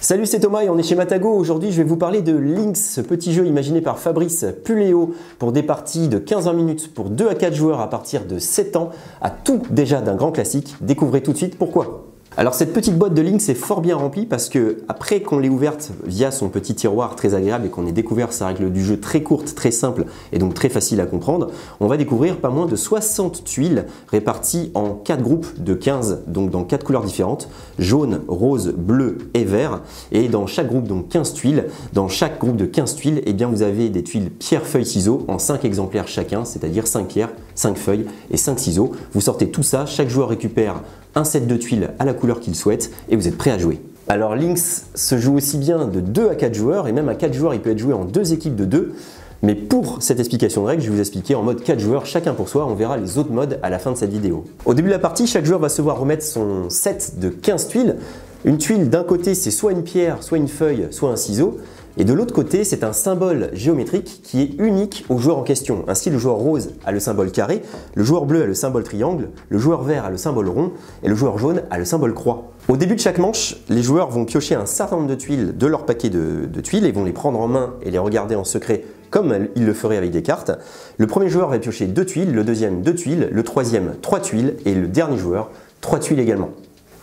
Salut, c'est Thomas et on est chez Matago. Aujourd'hui, je vais vous parler de Lynx, ce petit jeu imaginé par Fabrice Puléo pour des parties de 15-20 minutes pour 2 à 4 joueurs à partir de 7 ans, à tout déjà d'un grand classique. Découvrez tout de suite pourquoi. Alors cette petite boîte de Lynx est fort bien remplie parce que après qu'on l'ait ouverte via son petit tiroir très agréable et qu'on ait découvert sa règle du jeu très courte, très simple et donc très facile à comprendre, on va découvrir pas moins de 60 tuiles réparties en 4 groupes de 15, donc dans 4 couleurs différentes, jaune, rose, bleu et vert. Et dans chaque groupe, donc 15 tuiles, dans chaque groupe de 15 tuiles, eh bien vous avez des tuiles pierre, feuille, ciseaux en 5 exemplaires chacun, c'est-à-dire 5 pierres, 5 feuilles et 5 ciseaux. Vous sortez tout ça, chaque joueur récupère un set de tuiles à la couleur qu'il souhaite et vous êtes prêt à jouer. Alors Lynx se joue aussi bien de 2 à 4 joueurs et même à 4 joueurs il peut être joué en 2 équipes de 2. Mais pour cette explication de règles, je vais vous expliquer en mode 4 joueurs, chacun pour soi. On verra les autres modes à la fin de cette vidéo. Au début de la partie, chaque joueur va se voir remettre son set de 15 tuiles. Une tuile d'un côté c'est soit une pierre, soit une feuille, soit un ciseau. Et de l'autre côté, c'est un symbole géométrique qui est unique au joueur en question. Ainsi, le joueur rose a le symbole carré, le joueur bleu a le symbole triangle, le joueur vert a le symbole rond et le joueur jaune a le symbole croix. Au début de chaque manche, les joueurs vont piocher un certain nombre de tuiles de leur paquet de tuiles et vont les prendre en main et les regarder en secret comme ils le feraient avec des cartes. Le premier joueur va piocher 2 tuiles, le deuxième 2 tuiles, le troisième 3 tuiles et le dernier joueur 3 tuiles également.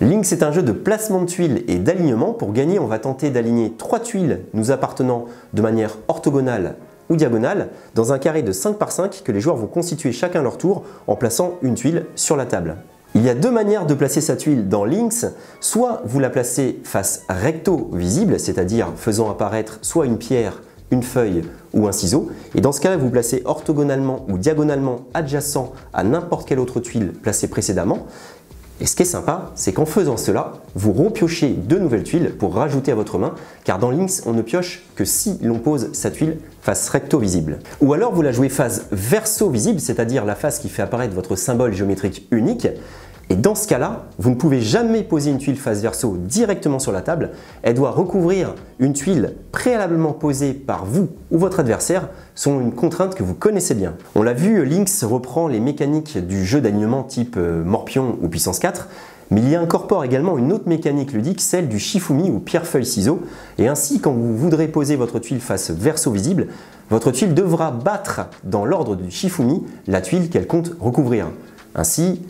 Lynx est un jeu de placement de tuiles et d'alignement. Pour gagner, on va tenter d'aligner 3 tuiles nous appartenant de manière orthogonale ou diagonale dans un carré de 5 par 5 que les joueurs vont constituer chacun leur tour en plaçant une tuile sur la table. Il y a 2 manières de placer sa tuile dans Lynx. Soit vous la placez face recto visible, c'est-à-dire faisant apparaître soit une pierre, une feuille ou un ciseau. Et dans ce cas-là, vous placez orthogonalement ou diagonalement adjacent à n'importe quelle autre tuile placée précédemment. Et ce qui est sympa, c'est qu'en faisant cela, vous repiochez 2 nouvelles tuiles pour rajouter à votre main, car dans Lynx, on ne pioche que si l'on pose sa tuile face recto visible. Ou alors vous la jouez face verso visible, c'est-à-dire la face qui fait apparaître votre symbole géométrique unique. Et dans ce cas-là, vous ne pouvez jamais poser une tuile face verso directement sur la table. Elle doit recouvrir une tuile préalablement posée par vous ou votre adversaire, selon une contrainte que vous connaissez bien. On l'a vu, Lynx reprend les mécaniques du jeu d'alignement type Morpion ou Puissance 4, mais il y incorpore également une autre mécanique ludique, celle du Shifumi ou pierre-feuille-ciseau. Et ainsi, quand vous voudrez poser votre tuile face verso visible, votre tuile devra battre dans l'ordre du Shifumi la tuile qu'elle compte recouvrir. Ainsi,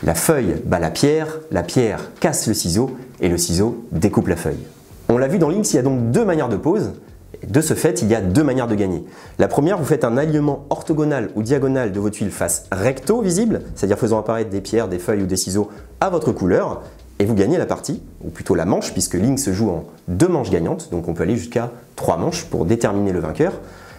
la feuille bat la pierre casse le ciseau et le ciseau découpe la feuille. On l'a vu dans Lynx, il y a donc 2 manières de pose. De ce fait, il y a 2 manières de gagner. La première, vous faites un alignement orthogonal ou diagonal de vos tuiles face recto visible, c'est-à-dire faisant apparaître des pierres, des feuilles ou des ciseaux à votre couleur, et vous gagnez la partie, ou plutôt la manche, puisque Lynx se joue en 2 manches gagnantes, donc on peut aller jusqu'à 3 manches pour déterminer le vainqueur.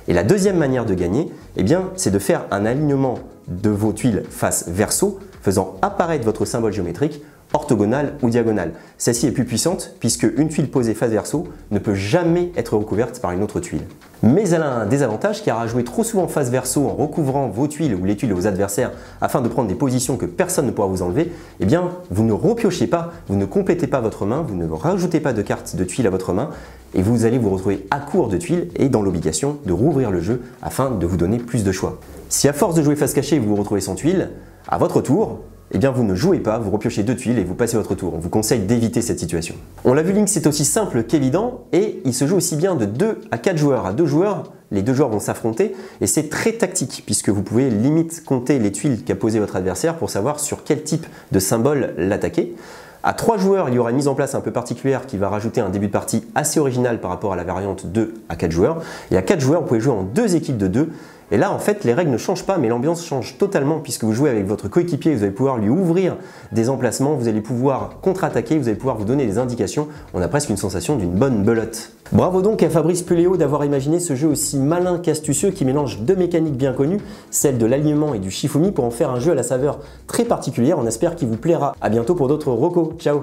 Et la deuxième manière de gagner, eh bien, c'est de faire un alignement de vos tuiles face verso, faisant apparaître votre symbole géométrique orthogonale ou diagonale. Celle-ci est plus puissante puisque une tuile posée face verso ne peut jamais être recouverte par une autre tuile. Mais elle a un désavantage car à jouer trop souvent face verso en recouvrant vos tuiles ou les tuiles de vos adversaires afin de prendre des positions que personne ne pourra vous enlever, eh bien vous ne repiochez pas, vous ne complétez pas votre main, vous ne rajoutez pas de cartes de tuiles à votre main et vous allez vous retrouver à court de tuiles et dans l'obligation de rouvrir le jeu afin de vous donner plus de choix. Si à force de jouer face cachée vous vous retrouvez sans tuiles, à votre tour, eh bien vous ne jouez pas, vous repiochez 2 tuiles et vous passez votre tour. On vous conseille d'éviter cette situation. On l'a vu, Lynx c'est aussi simple qu'évident et il se joue aussi bien de 2 à 4 joueurs. À 2 joueurs, les 2 joueurs vont s'affronter et c'est très tactique puisque vous pouvez limite compter les tuiles qu'a posé votre adversaire pour savoir sur quel type de symbole l'attaquer. À 3 joueurs, il y aura une mise en place un peu particulière qui va rajouter un début de partie assez original par rapport à la variante 2 à 4 joueurs. Et à 4 joueurs, vous pouvez jouer en 2 équipes de 2. Et là, en fait, les règles ne changent pas, mais l'ambiance change totalement puisque vous jouez avec votre coéquipier, vous allez pouvoir lui ouvrir des emplacements, vous allez pouvoir contre-attaquer, vous allez pouvoir vous donner des indications. On a presque une sensation d'une bonne belote. Bravo donc à Fabrice Puléo d'avoir imaginé ce jeu aussi malin qu'astucieux qui mélange 2 mécaniques bien connues, celle de l'alignement et du Shifumi, pour en faire un jeu à la saveur très particulière. On espère qu'il vous plaira. À bientôt pour d'autres recos. Ciao!